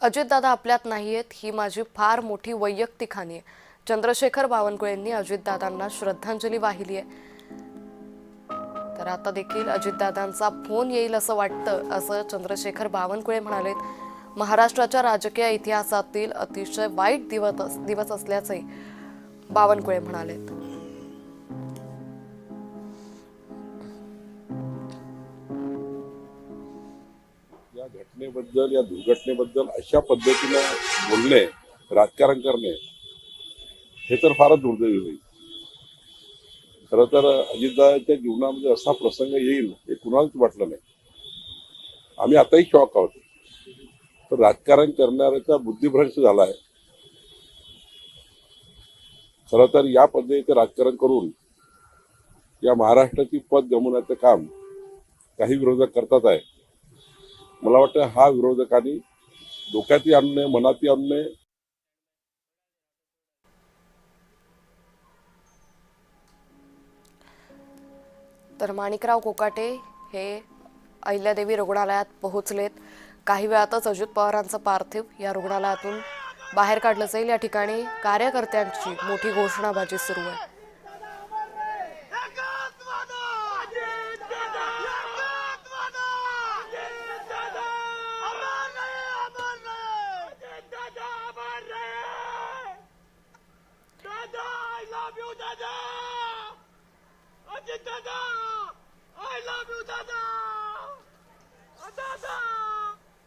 अजितदादा आपल्यात नाहीयेत ही माझी फार मोठी वैयक्तिक हानी आहे. चंद्रशेखर बावनकुळेंनी अजितदादांना श्रद्धांजली वाहिली आहे. तर आता देखील अजितदादांचा फोन येईल असं वाटतं, असं चंद्रशेखर बावनकुळे म्हणालेत. महाराष्ट्राच्या राजकीय इतिहासातील अतिशय वाईट दिवस असल्याचे बावनकुळे म्हणालेत. या घटनेबद्दल, या दुर्घटनेबद्दल अशा पद्धतीने बोलणे, राजकारण करणे हे तर फारच दुर्दैवी होईल. खरं तर अजितदादांच्या जीवनामध्ये असा प्रसंग येईल हे कुणालाच वाटलं नाही. आम्ही आताही शॉक आहोत. तर राजकारण करणाऱ्याचा बुद्धिभ्रष्ट झालाय. खरं तर या पद्धतीचे राजकारण करून या महाराष्ट्राची पद गमवण्याचं काम काही विरोधक करतात आहे. मला वाटतं हा विरोधकांनी डोक्यातही आणू नये, मनातही आणू नये. तर माणिकराव कोकाटे हे अहिल्यादेवी रुग्णालयात पोहोचलेत. काही वेळातच अजित पवारांचं पार्थिव या रुग्णालयातून बाहेर काढलं जाईल. या ठिकाणी कार्यकर्त्यांची मोठी घोषणाबाजी सुरू आहे. I love you, Dada! I love you, Dada!